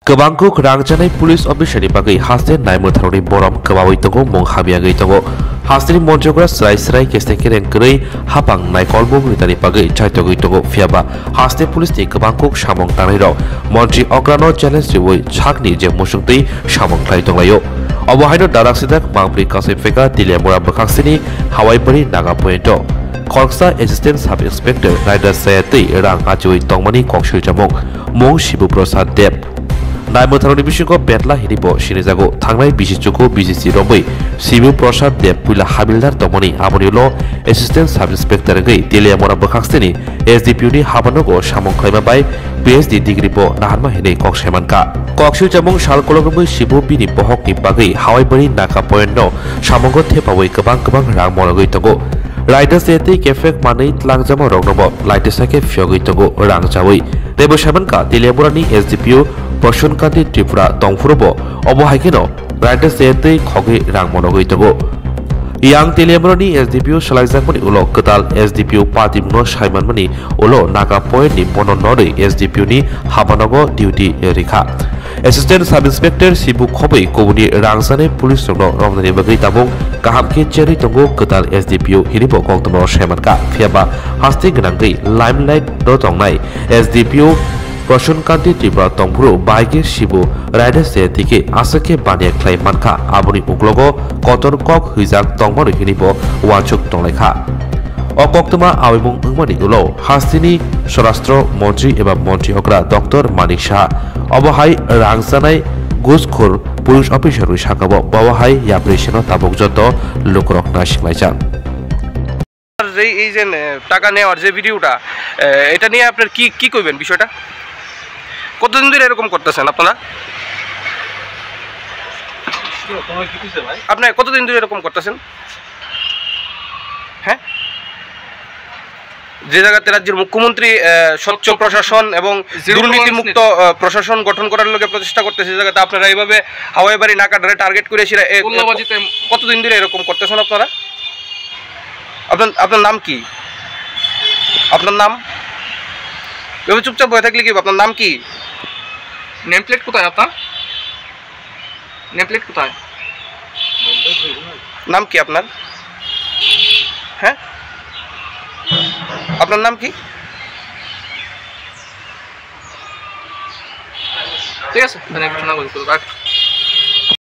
Kebangku kerangjanai pulis official bagai hasil naimur tharuni boram kebawai tongo monghabiagai tongo hasil monjogra serai kestek kereng kerai hapang nai kolbung ritani bagai chaitogoi tongo fiaba hasil pulis ni kebangku samong tanai rok Montri Ograno challenge riwoi chakni je musungtei samong klai tonglayo obohaino darak sidak mangpri kasai feka tilemura Mwkhang hawai pari naga pointo Kolksa Assistant Sub Inspector Rider Sayati rang ajoi tongmani kongshui jamong mong Shibu Prasad Deb Naimur tharuni bisingo betla hiribo sinijago thangnai bisichuko BGC rombai Shibu Prasad Deb puila habildar tongmani abonilo Assistant Sub Inspector gai Teliamora Mwkhang SDPU ni habanogo samong khaima bai PhD degree po nahanma hinei kongsaimanka kokshui jamong salkologbai Shibu bini bohok ni bagai hawaibari naka point no samongo thepawai kabang rang monogoi tongo Rider Sayati kefek manai tlangjama rognobo laitesake fiogoi tongo rang jawoi Rebo Shamanka Teliamorani SDPU Swrangchati Tripura Tongfurobo obohaikeno Rider Sayati khoge rang monogoi tongo Yang Teliamorani SDPU salaijakmani ulo Kotor SDPU Patimno Saimanmani ulo naga point ni bonon nori SDPU ni habanogo duty rikha Assistant Sub Inspector Shibu Khobai Kobuni Rangsane Police Rogno Romnani bagai tamung kahamke cheri tongo Kotor SDPU hiribo kongtomo Saimanka fiaba hasti gnangai limelight do tongnai SDPU Swrangchati Tripura Tongfuru baige Shibu Rider Sayati ke asake bania khlai manka aboni uklogo Kotor kok huijak tongmani hiribo wachuk tonglaikha Okoktoma awimung ungmani ulo hastini Swarashtra Mantri eba Mantri Okra Dr. Manik Shah obohai rangjanai Ghus khur pulis officer sakabo bawahai yapresiono tabok joto lokrok na singlaijak এই যে টাকা নেওয়ার যে ভিডিওটা এটা নিয়ে আপনার কি কইবেন বিষয়টা কতদিন ধরে এরকম করতেছেন আপনারা আপনি কতদিন ধরে এরকম করতেছেন হ্যাঁ যে জায়গাতে রাজ্যের মুখ্যমন্ত্রী স্বচ্ছ প্রশাসন এবং দুর্নীতিমুক্ত প্রশাসন গঠন করার লগে প্রচেষ্টা করতেছে সেই জায়গাতে আপনারা এইভাবে হাওয়াই বাড়ি নাকা ধরে টার্গেট করে কতদিন ধরে এরকম করতেছেন আপনারা আপনার নাম কি আপনার নাম এভাবে চুপচাপ বসে থাকলে কি আপনার নাম কি নেম প্লেট কোথায় আপনার নেম প্লেট কোথায় নাম কি আপনার হ্যাঁ আপনার নাম কি ঠিক আছে